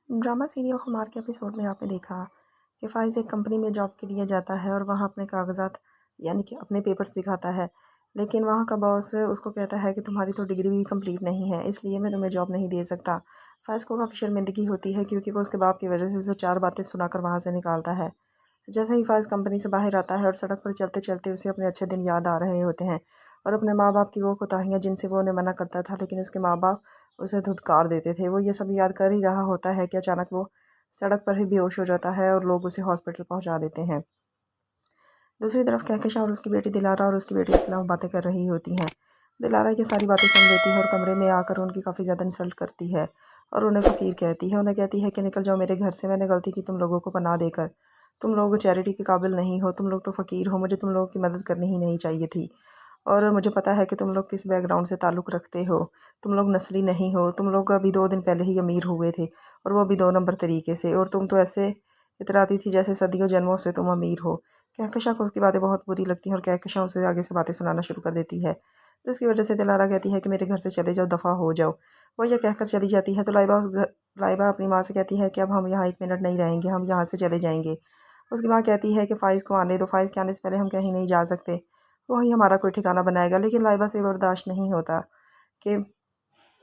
Drama serial खुमार के episode में आपने देखा कि फ़ाइज़ एक कंपनी में जॉब के लिए जाता है और वहाँ अपने कागज़ात यानी कि अपने पेपर्स दिखाता है। लेकिन वहाँ का बॉस उसको कहता है कि तुम्हारी तो डिग्री भी कंप्लीट नहीं है, इसलिए मैं तुम्हें जॉब नहीं दे सकता। फ़ाइज़ को काफ़ी शर्मिंदगी होती है क्योंकि वो उसके बाप की वजह से उसे 4 बातें सुनाकर वहाँ से निकालता है। जैसे ही फ़ाइज़ कंपनी से बाहर आता है और सड़क पर चलते-चलते उसे अपने अच्छे दिन याद आ रहे होते हैं और अपने माँ-बाप की वो कोताहियाँ जिनसे वो उन्हें मना करता था, लेकिन उसके माँ-बाप उसे धुतकार देते थे। वो ये सब याद कर ही रहा होता है कि अचानक वो सड़क पर ही बेहोश हो जाता है और लोग उसे हॉस्पिटल पहुँचा देते हैं। दूसरी तरफ कहकशां और उसकी बेटी दिलारा और उसकी बेटी के खिलाफ बातें कर रही होती हैं। दिलारा ये सारी बातें सुन लेती है और कमरे में आकर उनकी काफ़ी ज़्यादा इंसल्ट करती है और उन्हें फ़कीर कहती है। उन्हें कहती है कि निकल जाओ मेरे घर से, मैंने गलती की तुम लोगों को पनाह देकर। तुम लोग चैरिटी के काबिल नहीं हो, तुम लोग तो फ़कीर हो, मुझे तुम लोगों की मदद करनी ही नहीं चाहिए थी। और मुझे पता है कि तुम लोग किस बैकग्राउंड से ताल्लुक़ रखते हो। तुम लोग नस्ली नहीं हो, तुम लोग अभी 2 दिन पहले ही अमीर हुए थे और वो भी 2 नंबर तरीके से, और तुम तो ऐसे इतराती थी जैसे सदियों जन्मों से तुम अमीर हो। कहकशां को उसकी बातें बहुत बुरी लगती हैं और कहकशां उसे आगे से बातें सुनाना शुरू कर देती है, जिसकी वजह से दिलारा कहती है कि मेरे घर से चले जाओ, दफ़ा हो जाओ। वो ये कहकर चली जाती है तो लाइबा अपनी माँ से कहती है कि अब हम यहाँ 1 मिनट नहीं रहेंगे, हम यहाँ से चले जाएँगे। उसकी माँ कहती है कि फ़ाइज़ को आने दो, फ़ाइज़ के आने से पहले हम कहीं नहीं जा सकते। वही हमारा कोई ठिकाना बनाएगा। लेकिन लाइबा से बर्दाश्त नहीं होता कि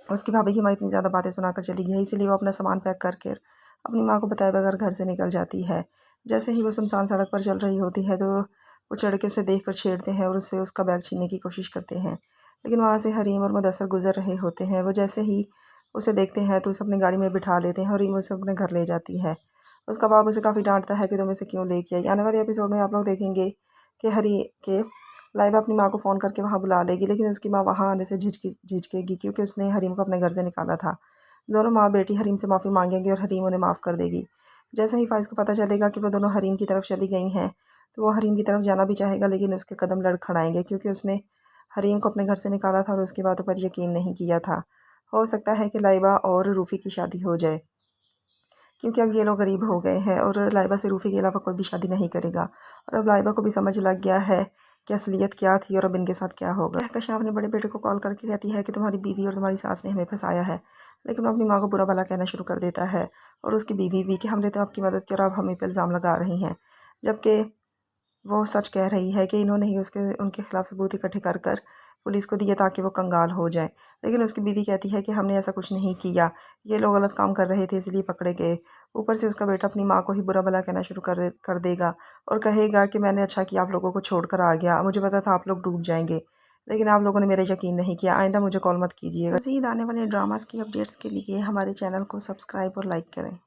उसकी भाभी की माँ इतनी ज़्यादा बातें सुनाकर चली गई है, इसीलिए वो अपना सामान पैक करके अपनी माँ को बताए बगैर घर से निकल जाती है। जैसे ही वो सुनसान सड़क पर चल रही होती है तो वो चढ़ के उसे देखकर छेड़ते हैं और उससे उसका बैग छीनने की कोशिश करते हैं। लेकिन वहाँ से हरीम और मुदस्सर गुजर रहे होते हैं। वो जैसे ही उसे देखते हैं तो उसे अपनी गाड़ी में बिठा लेते हैं और हरीम उसे अपने घर ले जाती है। उसका बाप उसे काफ़ी डांटता है कि तुम इसे क्यों लेके आई। आने वाले एपिसोड में आप लोग देखेंगे कि लाइबा अपनी माँ को फ़ोन करके वहाँ बुला लेगी, लेकिन उसकी माँ वहाँ आने से झिझकेगी क्योंकि उसने हरीम को अपने घर से निकाला था। दोनों माँ बेटी हरीम से माफ़ी मांगेंगी और हरीम उन्हें माफ़ कर देगी। जैसे ही फ़ाइज़ को पता चलेगा कि वो दोनों हरीम की तरफ चली गई हैं, तो वो हरीम की तरफ जाना भी चाहेगा, लेकिन उसके कदम लड़खड़ाएँगे क्योंकि उसने हरीम को अपने घर से निकाला था और उसकी बातों पर यकीन नहीं किया था। हो सकता है कि लाइबा और रूफ़ी की शादी हो जाए, क्योंकि अब ये लोग गरीब हो गए हैं और लाइबा से रूफ़ी के अलावा कोई भी शादी नहीं करेगा। और अब लाइबा को भी समझ लग गया है कि असलियत क्या थी और अब इनके साथ क्या होगा। कहकशां अपने बड़े बेटे को कॉल करके कहती है कि तुम्हारी बीवी और तुम्हारी सास ने हमें फंसाया है, लेकिन वो अपनी माँ को बुरा भला कहना शुरू कर देता है और उसकी बीवी भी कि हमने तो आपकी मदद की और आप हमें पे इल्ज़ाम लगा रही हैं। जबकि वो सच कह रही है कि इन्होंने ही उनके खिलाफ सबूत इकट्ठे कर कर पुलिस को दिए ताकि वो कंगाल हो जाए। लेकिन उसकी बीवी कहती है कि हमने ऐसा कुछ नहीं किया, ये लोग गलत काम कर रहे थे इसलिए पकड़े गए। ऊपर से उसका बेटा अपनी माँ को ही बुरा भला कहना शुरू कर देगा और कहेगा कि मैंने अच्छा किया आप लोगों को छोड़ कर आ गया, मुझे पता था आप लोग डूब जाएंगे, लेकिन आप लोगों ने मेरा यकीन नहीं किया, आइंदा मुझे कॉल मत कीजिएगा। मज़ीद आने वाले ड्रामास की अपडेट्स के लिए हमारे चैनल को सब्सक्राइब और लाइक करें।